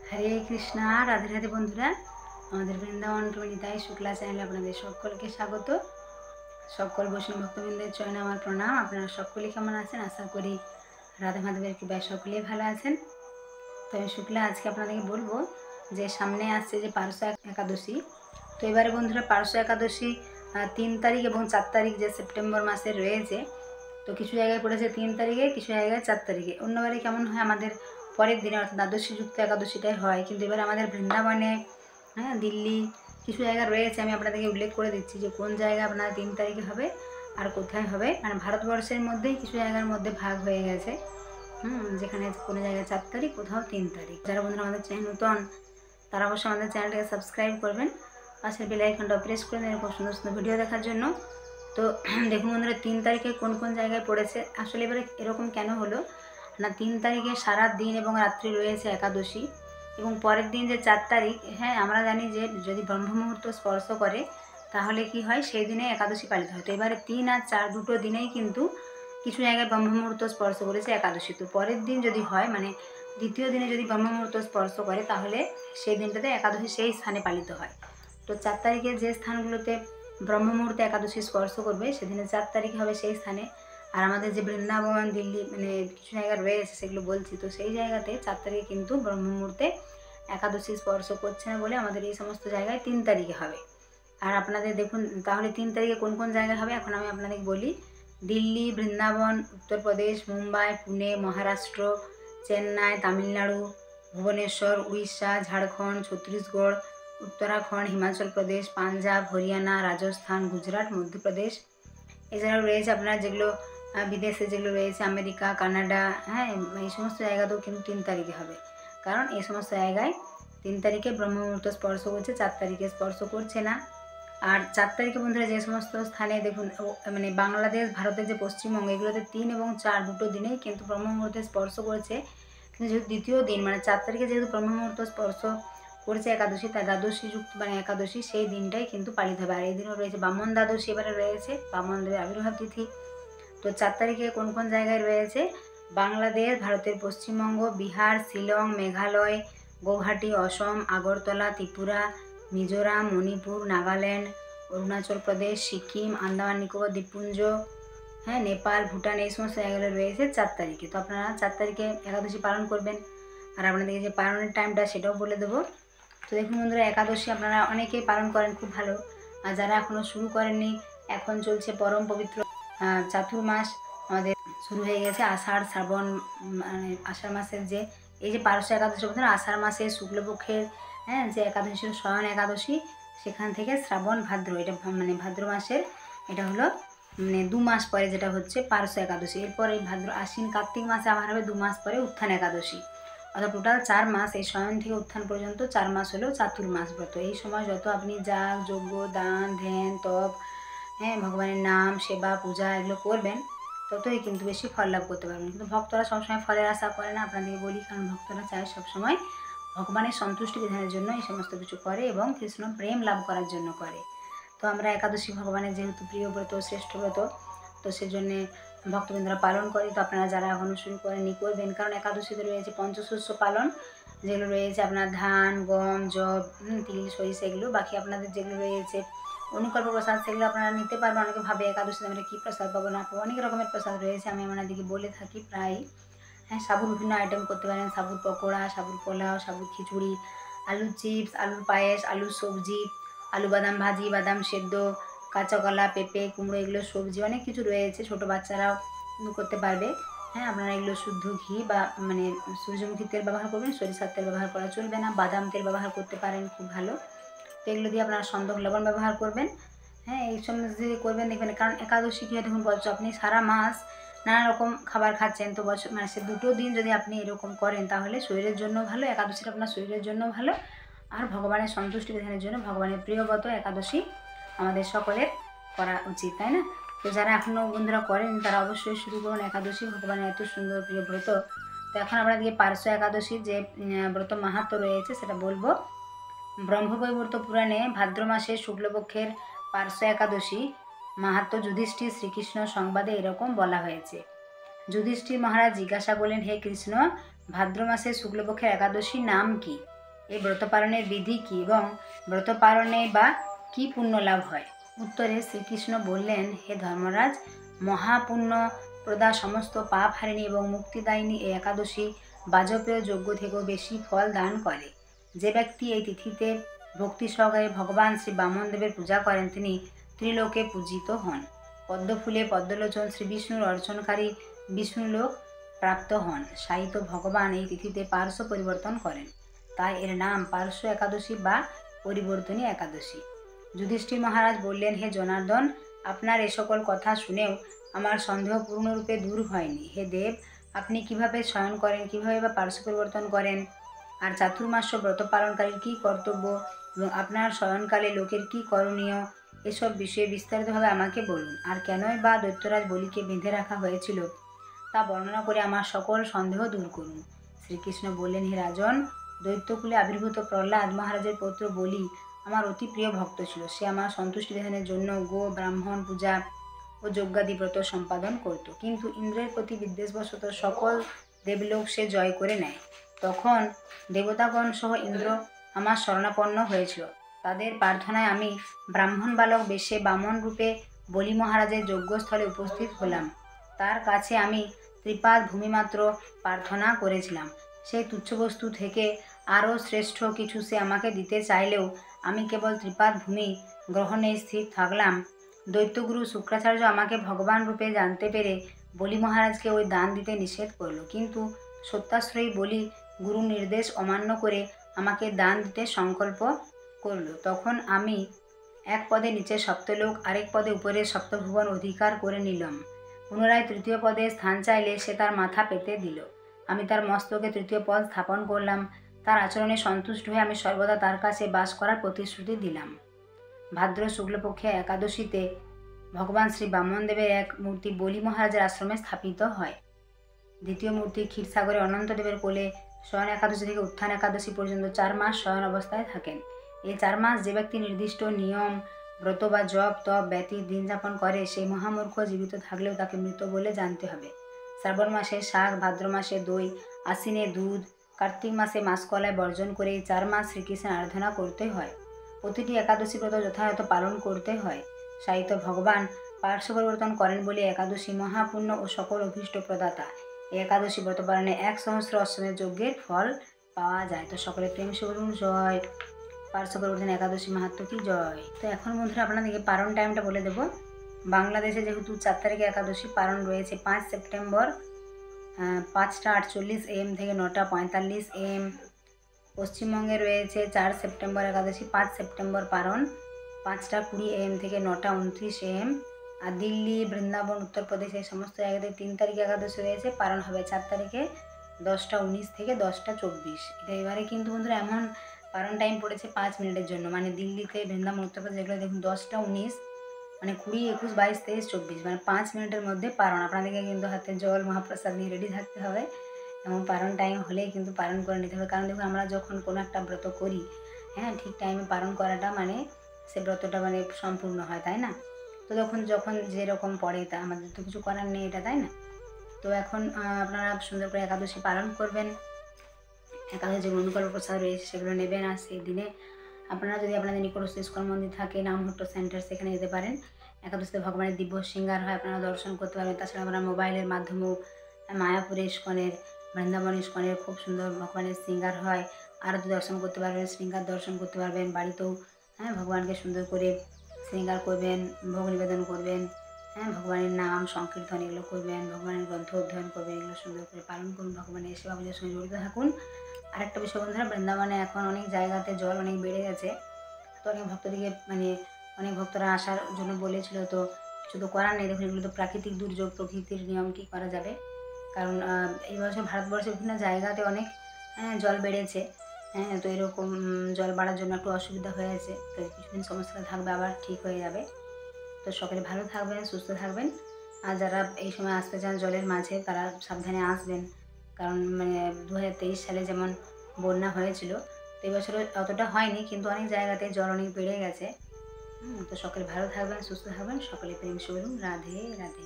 হরে কৃষ্ণা, রাধে রাধে বন্ধুরা। আমাদের বৃন্দাবন প্রণীতাই শুক্লা চ্যানেলে আপনাদের সকলকে স্বাগত। সকল বৈষ্ণব ভক্তবৃন্দের চরণে আমার প্রণাম। আপনারা সকলেই কেমন আছেন? আশা করি রাধা মাধবের কৃপায় সকলেই ভালো আছেন। তো আমি শুক্লা আজকে আপনাদেরকে বলবো যে সামনে আসছে যে পারশা একাদশী। তো এবারে বন্ধুরা পারশা একাদশী 3 তারিখ এবং 4 তারিখ যে সেপ্টেম্বর মাসে রয়েছে। তো কিছু জায়গায় পড়েছে 3 তারিখে, কিছু জায়গায় 4 তারিখে। অন্যবারে কেমন হয় আমাদের পরের দিনে অর্থাৎ দ্বাদশী যুক্ত একাদশীটাই হয়, কিন্তু এবার আমাদের বৃন্দাবনে দিল্লি কিছু জায়গা রয়েছে। আমি আপনাদেরকে উল্লেখ করে দিচ্ছি যে কোন জায়গা আপনার 3 তারিখে হবে আর কোথায় হবে। মানে ভারতবর্ষের মধ্যেই কিছু জায়গার মধ্যে ভাগ হয়ে গেছে, যেখানে কোনো জায়গায় 4 তারিখ, কোথাও 3 তারিখ। যারা বন্ধুরা আমাদের চ্যানেল নতুন তারা অবশ্যই আমাদের চ্যানেলটাকে সাবস্ক্রাইব করবেন, পাশের বেল আইকনটা প্রেস করে দেবেন এরকম সুন্দর সুন্দর ভিডিও দেখার জন্য। তো দেখুন বন্ধুরা 3 তারিখে কোন কোন জায়গায় পড়েছে। আসলে এবারে এরকম কেন হলো না, 3 তারিখে সারা দিন এবং রাত্রি রয়েছে একাদশী, এবং পরের দিন যে 4 তারিখ, আমরা জানি যে যদি ব্রহ্ম মুহূর্ত স্পর্শ করে তাহলে কি হয়, সেই দিনে একাদশী পালিত হয়। তো এবারে 3 আর 4 দুটো দিনেই কিন্তু কিছু জায়গায় ব্রহ্ম মুহূর্ত স্পর্শ করেছে একাদশী। তো পরের দিন যদি হয়, মানে দ্বিতীয় দিনে যদি ব্রহ্ম মুহূর্ত স্পর্শ করে তাহলে সেই দিনটাতে একাদশী সেই স্থানে পালিত হয়। তো 4 তারিখে যে স্থানগুলোতে ব্রহ্ম মুহূর্তে একাদশী স্পর্শ করবে সেদিনে 4 তারিখে হবে সেই স্থানে। আর আমাদের যে বৃন্দাবন দিল্লি মানে কিছু জায়গা রয়েছে সেগুলো বলছি, তো সেই জায়গাতে 4 তারিখে কিন্তু ব্রহ্ম মুহূর্তে একাদশী স্পর্শ করছে না বলে আমাদের এই সমস্ত জায়গায় 3 তারিখে হবে। আর আপনাদের দেখুন তাহলে 3 তারিখে কোন কোন জায়গায় হবে এখন আমি আপনাদের বলি। দিল্লি, বৃন্দাবন, উত্তরপ্রদেশ, মুম্বাই, পুনে, মহারাষ্ট্র, চেন্নাই, তামিলনাড়ু, ভুবনেশ্বর, উড়িষ্যা, ঝাড়খণ্ড, ছত্তিশগড়, উত্তরাখণ্ড, হিমাচল প্রদেশ, পাঞ্জাব, হরিয়ানা, রাজস্থান, গুজরাট, মধ্যপ্রদেশ। এছাড়াও রয়েছে আপনার যেগুলো বিদেশে যেগুলো রয়েছে আমেরিকা, কানাডা, এই সমস্ত জায়গাতেও কিন্তু 3 তারিখে হবে। কারণ এই সমস্ত জায়গায় 3 তারিখে ব্রহ্ম মুহূর্ত স্পর্শ করছে, 4 তারিখে স্পর্শ করছে না। আর 4 তারিখে বন্ধুরা যে সমস্ত স্থানে দেখুন মানে বাংলাদেশ, ভারতের যে পশ্চিমবঙ্গ, এগুলোতে 3 এবং 4 দুটো দিনেই কিন্তু ব্রহ্ম মুহূর্তে স্পর্শ করেছে। কিন্তু যেহেতু দ্বিতীয় দিন মানে 4 তারিখে যেহেতু ব্রহ্ম মুহূর্ত স্পর্শ করেছে একাদশী, তাই দ্বাদশী যুক্ত মানে একাদশী সেই দিনটাই কিন্তু পালিত হবে। আর এই দিনও রয়েছে বামন দ্বাদশী, এবারে রয়েছে বামন দেবের আবির্ভাব তিথি। তো 4 তারিখে কোন কোন জায়গায় রয়েছে? বাংলাদেশ, ভারতের পশ্চিমবঙ্গ, বিহার, শিলং, মেঘালয়, গৌহাটি, অসম, আগরতলা, ত্রিপুরা, মিজোরাম, মণিপুর, নাগাল্যান্ড, অরুণাচল প্রদেশ, সিকিম, আন্দামান নিকোবর দ্বীপপুঞ্জ, নেপাল, ভুটান, এই সমস্ত জায়গাগুলো রয়েছে 4 তারিখে। তো আপনারা 4 তারিখে একাদশী পালন করবেন। আর আপনাদেরকে যে পালনের টাইমটা সেটাও বলে দেবো। তো দেখুন বন্ধুরা একাদশী আপনারা অনেকেই পালন করেন, খুব ভালো। আর যারা এখনও শুরু করেননি, এখন চলছে পরম পবিত্র চাতুর্মাস আমাদের শুরু হয়ে গেছে। আষাঢ়, শ্রাবণ, মানে আষাঢ় মাসের যে এই যে পারশা একাদশী বলতে আষাঢ় মাসের শুক্লপক্ষের যে একাদশী শয়ন একাদশী, সেখান থেকে শ্রাবণ, ভাদ্র, এটা মানে ভাদ্র মাসের এটা হলো মানে 2 মাস পরে যেটা হচ্ছে পারশা একাদশী। এরপর এই ভাদ্র, আশ্বিন, কার্তিক মাসে আবার হবে 2 মাস পরে উত্থান একাদশী। অর্থাৎ টোটাল 4 মাস, এই শয়ন থেকে উত্থান পর্যন্ত 4 মাস হলো চাতুর্মাস ব্রত। এই সময় যত আপনি যাগ, যজ্ঞ, দান, ধ্যান, তপ, ভগবানের নাম, সেবা, পূজা এগুলো করবেন ততই কিন্তু বেশি ফল লাভ করতে পারবেন। কিন্তু ভক্তরা সবসময় ফলের আশা করে না, আপনাদেরকে বলি, কারণ ভক্তরা চায় সবসময় ভগবানের সন্তুষ্টি বিধানের জন্য এই সমস্ত কিছু করে এবং কৃষ্ণ প্রেম লাভ করার জন্য করে। তো আমরা একাদশী ভগবানের যেহেতু প্রিয় ব্রত, শ্রেষ্ঠ ব্রত, তো সেজন্যে ভক্তবৃন্দরা পালন করে। তো আপনারা যারা এখনও শুরু করেননি করবেন, কারণ একাদশীতে রয়েছে পঞ্চশস্য পালন, যেগুলো রয়েছে আপনার ধান, গম, জব, তিল, সরিষা এগুলো। বাকি আপনাদের যেগুলো রয়েছে অনুকল্প প্রসাদ সেগুলো আপনারা নিতে পারবেন। অনেকে ভাবে একাদশীতে আমরা কী প্রসাদ পাবো না পাবো, অনেক রকমের প্রসাদ রয়েছে, আমি আপনাদেরকে বলে থাকি প্রায়। সাবুর বিভিন্ন আইটেম করতে পারেন, সাবুর পকোড়া, সাবুর পোলাও, সাবুর খিচুড়ি, আলুর চিপস, আলুর পায়েস, আলুর সবজি, আলু বাদাম ভাজি, বাদাম সেদ্ধ, কাঁচা কলা, পেঁপে, কুমড়ো, এগুলো সবজি অনেক কিছু রয়েছে, ছোটো বাচ্চারাও করতে পারবে। আপনারা এগুলো শুদ্ধ ঘি বা মানে সূর্যমুখী তেল ব্যবহার করবেন, সরিষার তেল ব্যবহার করা চলবে না, বাদাম তেল ব্যবহার করতে পারেন, খুব ভালো। তো এগুলো দিয়ে আপনারা সন্দক লবণ ব্যবহার করবেন। এই সমস্ত যদি করবেন দেখবেন, কারণ একাদশী কী হয় দেখুন, বলছো আপনি সারা মাস নানা রকম খাবার খাচ্ছেন, তো বছর মানে সে দুটো দিন যদি আপনি এরকম করেন তাহলে শরীরের জন্য ভালো, একাদশীটা আপনার শরীরের জন্য ভালো, আর ভগবানের সন্তুষ্টি বিধানের জন্য, ভগবানের প্রিয়ব্রত একাদশী আমাদের সকলের করা উচিত, তাই না? তো যারা এখনও বন্ধুরা করেন তারা অবশ্যই শুরু করুন একাদশী, ভগবানের এত সুন্দর প্রিয় ব্রত। তো এখন আপনাদেরকে পারশা একাদশীর যে ব্রত মাহাত্ম্য রয়েছে সেটা বলবো। ব্রহ্মবৈবর্ত পুরাণে ভাদ্র মাসের শুক্লপক্ষের পারশা একাদশী মাহাত্ম্য যুধিষ্ঠির শ্রীকৃষ্ণ সংবাদে এরকম বলা হয়েছে। যুধিষ্ঠির মহারাজ জিজ্ঞাসা করলেন, হে কৃষ্ণ, ভাদ্র মাসের শুক্লপক্ষের একাদশীর নাম কি? এই ব্রত পালনের বিধি কী এবং ব্রত পালনে বা কী পুণ্য লাভ হয়? উত্তরে শ্রীকৃষ্ণ বললেন, হে ধর্মরাজ, মহাপুণ্য প্রদা সমস্ত পাপ হারিণী এবং মুক্তিদায়িনী এই একাদশী বাজপেয় যজ্ঞ থেকেও বেশি ফল দান করে। যে ব্যক্তি এই তিথিতে ভক্তি সহকারে ভগবান শ্রী বামনদেবের পূজা করেন তিনি ত্রিলোকে পূজিত হন। পদ্মফুলে পদ্মলোচন শ্রী বিষ্ণুর অর্চনকারী বিষ্ণুলোক প্রাপ্ত হন। সাহিত্য ভগবান এই তিথিতে পার্শ্ব পরিবর্তন করেন, তাই এর নাম পার্শ্ব একাদশী বা পরিবর্তনী একাদশী। যুধিষ্ঠির মহারাজ বললেন, হে জনার্দন, আপনার এ সকল কথা শুনেও আমার সন্দেহ পূর্ণরূপে দূর হয়নি। হে দেব, আপনি কিভাবে শয়ন করেন, কিভাবে বা পার্শ্ব পরিবর্তন করেন, আর চাতুর্মাস্য ব্রত পালনকারীর কী কর্তব্য এবং আপনার শয়নকালে লোকের কী করণীয়, এসব বিষয়ে বিস্তারিতভাবে আমাকে বলুন। আর কেনই বা দৈত্যরাজ বলিকে বেঁধে রাখা হয়েছিল তা বর্ণনা করে আমার সকল সন্দেহ দূর করুন। শ্রীকৃষ্ণ বললেন, হে রাজন, দৈত্যকুলে আবির্ভূত প্রহ্লাদ মহারাজের পুত্র বলি আমার অতি প্রিয় ভক্ত ছিল। সে আমার সন্তুষ্টি বিধানের জন্য গো ব্রাহ্মণ পূজা ও যজ্ঞাদি ব্রত সম্পাদন করত, কিন্তু ইন্দ্রের প্রতি বিদ্বেষবশত সকল দেবলোক সে জয় করে নেয়। তখন দেবতাগণ সহ ইন্দ্র আমার শরণাপন্ন হয়েছিল। তাদের প্রার্থনায় আমি ব্রাহ্মণ বালক বেশে বামন রূপে বলি মহারাজের যজ্ঞস্থলে উপস্থিত হলাম। তার কাছে আমি ত্রিপাদ ভূমিমাত্র প্রার্থনা করেছিলাম। সেই তুচ্ছ বস্তু থেকে আরও শ্রেষ্ঠ কিছু সে আমাকে দিতে চাইলেও আমি কেবল ত্রিপাদ ভূমি গ্রহণে স্থির থাকলাম। দৈত্যগুরু শুক্রাচার্য আমাকে ভগবান রূপে জানতে পেরে বলি মহারাজকে ওই দান দিতে নিষেধ করল, কিন্তু সত্যাশ্রয়ী বলি গুরু নির্দেশ অমান্য করে আমাকে দান দিতে সংকল্প করল। তখন আমি এক পদে নিচে সপ্তলোক, আরেক পদে উপরে সপ্তভুবন অধিকার করে নিলাম। পুনরায় তৃতীয় পদে স্থান চাইলে সে তার মাথা পেতে দিল। আমি তার মস্তকে তৃতীয় পদ স্থাপন করলাম। তার আচরণে সন্তুষ্ট হয়ে আমি সর্বদা তার কাছে বাস করার প্রতিশ্রুতি দিলাম। ভাদ্র শুক্লপক্ষে একাদশীতে ভগবান শ্রী বামনদেবের এক মূর্তি বলি মহারাজের আশ্রমে স্থাপিত হয়। দ্বিতীয় মূর্তি ক্ষীরসাগরে অনন্তদেবের কোলে শয়ন একাদশী থেকে উত্থান একাদশী পর্যন্ত 4 মাস শয়ন অবস্থায় থাকেন। এই 4 মাস যে ব্যক্তি নির্দিষ্ট নিয়ম ব্রত বা জপ তপ ব্যতীত দিন যাপন করে সেই মহামূর্খ জীবিত থাকলেও তাকে মৃত বলে জানতে হবে। শ্রাবণ মাসে শাক, ভাদ্র মাসে দই, আশ্বিনে দুধ, কার্তিক মাসে মাসকলাই বর্জন করে এই 4 মাস শ্রীকৃষ্ণের আরাধনা করতে হয়। প্রতিটি একাদশী ব্রত যথাযথ পালন করতে হয়। সাহিত্য ভগবান পার্শ্ব পরিবর্তন করেন বলে একাদশী মহাপুণ্য ও সকল অভীষ্ট প্রদাতা। এই একাদশী ব্রত পালনে 1,000 অশ্বমেধ যজ্ঞের ফল পাওয়া যায়। তো সকলে প্রেম সে বলুন জয়। পার্শ্ব পরিবর্তন একাদশী মাহাত্ম্য কি জয়। তো এখন বন্ধুরা আপনাদেরকে পালন টাইমটা বলে দেব। বাংলাদেশে যেহেতু 4 তারিখে একাদশী পালন রয়েছে 5 সেপ্টেম্বর 5টা 48 AM থেকে 9টা 45 AM। পশ্চিমবঙ্গে রয়েছে 4 সেপ্টেম্বর একাদশী, 5 সেপ্টেম্বর পালন 5টা 20 AM থেকে 9টা 29 AM। আর দিল্লি, বৃন্দাবন, উত্তরপ্রদেশ এই সমস্ত জায়গাতে 3 তারিখে একাদশী রয়েছে, পালন হবে 4 তারিখে 10টা 19 থেকে 10টা 24। এটা এবারে কিন্তু বন্ধুরা এমন পালন টাইম পড়েছে 5 মিনিটের জন্য, মানে দিল্লিতে, বৃন্দাবন, উত্তরপ্রদেশ এগুলো দেখুন 10টা 19 মানে 20, 21, 22, 23, 24 মানে 5 মিনিটের মধ্যে পালন। আপনাদেরকে কিন্তু হাতে জল মহাপ্রসাদ নিয়ে রেডি থাকতে হবে এবং পালন টাইম হলেই কিন্তু পালন করে নিতে হবে। কারণ দেখুন আমরা যখন কোনো একটা ব্রত করি, হ্যাঁ, ঠিক টাইমে পালন করাটা মানে সে ব্রতটা মানে সম্পূর্ণ হয়, তাই না? তো যখন যেরকম পড়ে তা আমাদের তো কিছু করার নেই এটা, তাই না? তো এখন আপনারা সুন্দর করে একাদশী পালন করবেন। একাদশী যে অনুকল্প প্রসাদ রয়েছে সেগুলো নেবেন। আর সেই দিনে আপনারা যদি আপনাদের নিকটস্থ ইস্কন মন্দির থাকে, নামহট্ট সেন্টার, সেখানে যেতে পারেন। একাদশীতে ভগবানের দিব্য শৃঙ্গার হয়, আপনারা দর্শন করতে পারবেন। তাছাড়া আপনারা মোবাইলের মাধ্যমেও মায়াপুরে ইস্কনের, বৃন্দাবন ইস্কনের খুব সুন্দর ভগবানের শৃঙ্গার হয়, আরতি দর্শন করতে পারবেন, শৃঙ্গার দর্শন করতে পারবেন। বাড়িতেও হ্যাঁ ভগবানকে সুন্দর করে শৃঙ্গার করবেন, ভোগ নিবেদন করবেন, হ্যাঁ ভগবানের নাম সংকীর্তন এগুলো করবেন, ভগবানের গ্রন্থ অধ্যয়ন করবেন, এগুলো সুন্দর করে পালন করুন। ভগবানের সেবা পূজার সঙ্গে জড়িত থাকুন। আরেকটা বিষয় বন্ধুরা, বৃন্দাবনে এখন অনেক জায়গাতে জল অনেক বেড়ে গেছে। তো অনেক ভক্তদিকে মানে অনেক ভক্তরা আসার জন্য বলেছিল, তো কিছু তো করার নেই। দেখুন এগুলো তো প্রাকৃতিক দুর্যোগ, প্রকৃতির নিয়ম, কী করা যাবে। কারণ এই বছর ভারতবর্ষের বিভিন্ন জায়গাতে অনেক জল বেড়েছে। হ্যাঁ, তো এরকম জল বাড়ার জন্য একটু অসুবিধা হয়েছে। তো কিছুদিন সমস্যা থাকবে, আবার ঠিক হয়ে যাবে। তো সকলে ভালো থাকবেন, সুস্থ থাকবেন। আর যারা এই সময় আসতে চান জলের মাঝে তারা সাবধানে আসবেন। কারণ মানে 2023 সালে যেমন বন্যা হয়েছিল, তো এবছরও অতটা হয়নি, কিন্তু অনেক জায়গাতে জল অনেক বেড়ে গেছে। তো সকলে ভালো থাকবেন, সুস্থ থাকবেন। সকলে প্রেম সে বলুন রাধে রাধে।